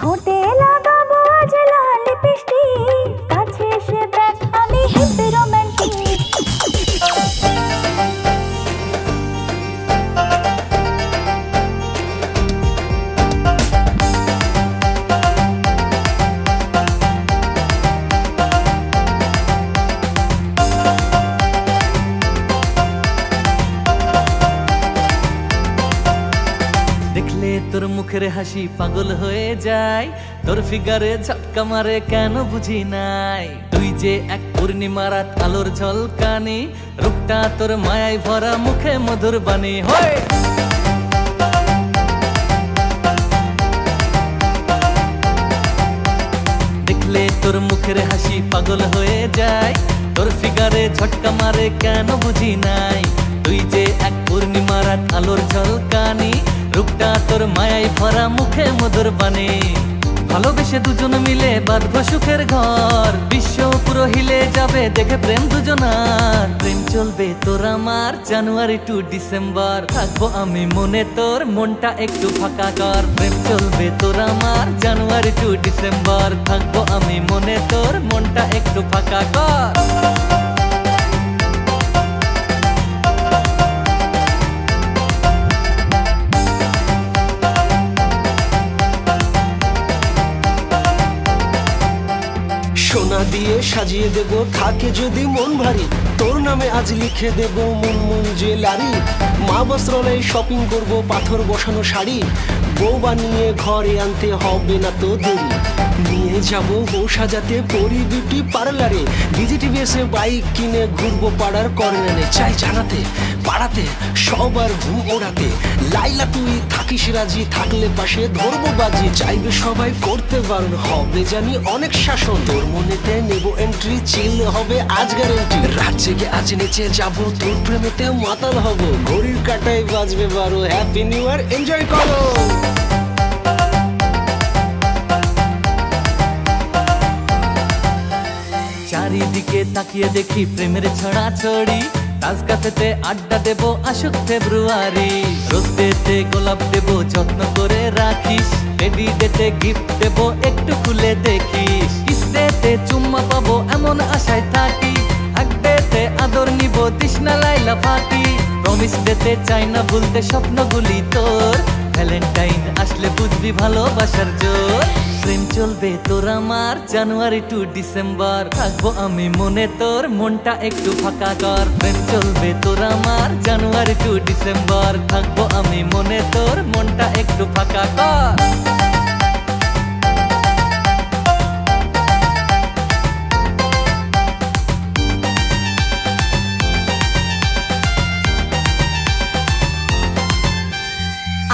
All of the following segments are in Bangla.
ঠোঁটে লাগাবো আজ লাল লিপস্টিক, কাছে এসে দেখ আমি হিপি রোমান্টিক। দেখলে তোর মুখের হাসি পাগল হয়ে যায়, তোর ফিগারে ঝটকা মারে কেন বুঝি নাই। তুই যে এক পূর্ণিমা রাত আলোর ঝলকানি, রূপটা তোর মায়ায় ভরা মুখে মধুর বাণী হয়। দেখলে তোর মুখের হাসি পাগল হয়ে যায়, তোর ফিগারে ঝটকা মারে কেন বুঝি নাই। তুই যে এক পূর্ণিমা রাত আলোর ঝলকানি, রূপটা তোর মায়ায় ভরা মুখে মধুর বাণী। ভালোবেসে দুজন মিলে বাঁধবো সুখের ঘর, বিশ্ব পুরো হিলে যাবে দেখে প্রেম দুজনার। প্রেম চলবে তোর আমার জানুয়ারি টু ডিসেম্বর, থাকবো আমি মনে তোর মনটা একটু ফাঁকা কর। প্রেম চলবে তোর আমার জানুয়ারি টু ডিসেম্বর, থাকবো আমি মনে তোর মনটা একটু ফাঁকা কর। সোনা দিয়ে সাজিয়ে দেব থাকে যদি মন ভারী, তোর নামে আজ লিখে দেব মুনমুন জুয়েলারি। মা বস্ত্রালয়ে শপিং করব পাথর বসানো শাড়ি, বউ বানিয়ে ঘরে আনতে হবে না তো দেরি। নিয়ে যাব বউ সাজাতে পরি বিউটি পার্লারে, ডিজিটিভিএসে বাইক কিনে ঘুরবো পাড়ার কর্নারে। চাই জানাতে পাড়াতে সবার ঘুম ওড়াতে, লাইলা তুই থাকিস রাজি, থাকলে পাশে ধরবো বাজি। চাইবে সবাই করতে বারণ, হবে জানি অনেক শাসন। তোর মনেতে নেব এন্ট্রি, চিল হবে আজ গ্যারেন্টি। রাত জেগে আজ নিচে যাব, তোর প্রেমেতে মাতাল হব। ঘড়ির কাটায় বাজবে 12, হ্যাপি নিউ ইয়ার, এনজয় করো। চারিদিকে তাকিয়ে দেখি প্রেমের ছড়াছড়ি, তাজ ক্যাফেতে আড্ডা দেবো আসুক ফেব্রুয়ারি। রোজ ডেতে গোলাপ দেবো যত্ন করে রাখিস, টেডি ডেতে গিফট দেবো একটু খুলে দেখিস। কিস ডেতে চুম্মা পাবো এমন আশায় থাকি, হাগ ডেতে আদর নিব তৃষ্ণা লাইলা ফাঁকি। প্রমিস ডেতে চাই না ভুলতে স্বপ্নগুলি তোর, ভ্যালেন্টাইন আসলে বুঝবি ভালোবাসার জোর। প্রেম চলবে তোর আমার জানুয়ারি টু ডিসেম্বর, থাকবো আমি মনে তোর মনটা একটু ফাঁকা কর। প্রেম চলবে তোর আমার জানুয়ারি টু ডিসেম্বর, থাকবো আমি মনে তোর মনটা একটু ফাঁকা কর।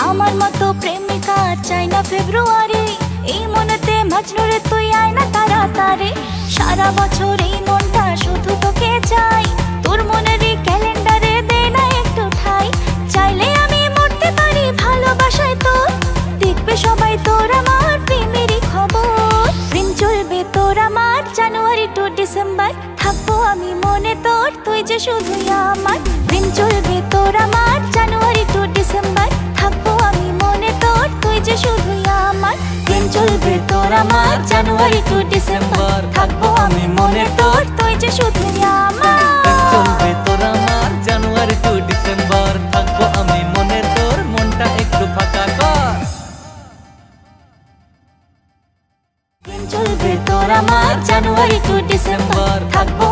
আমার মতো প্রেমিকা চাই না ফেব্রুয়ারি, এই মনেতে মজনুরে তুই আয় না তাড়াতাড়ি। সারা বছর এই মনটা শুধু তোকে চাই, তোর মনেরই ক্যালেন্ডারে দে না একটু ঠাই। চাইলে আমি মরতে পারি ভালোবাসায় তোর, দেখবে সবাই তোর আমার প্রেমেরই খবর। প্রেম চলবে তোর আমার জানুয়ারি টু ডিসেম্বর, থাকবো আমি মনে তোর, তুই যে শুধুই আমার। প্রেম চলবে তোর আমার জানুয়ারি টু ডিসেম্বর, থাকবো আমি মনে তোর, তুই যে শুধুই আমার। প্রেম চলবে তোর আমার জানুয়ারি টু ডিসেম্বর, থাকবো আমি মনে তোর, তুই যে শুধুই আমার। প্রেম চলবে তোর আমার জানুয়ারি টু ডিসেম্বর, থাকবো আমি মনে তোর মনটা একটু ফাঁকা কর। প্রেম চলবে তোর আমার জানুয়ারি টু ডিসেম্বর, থাকবো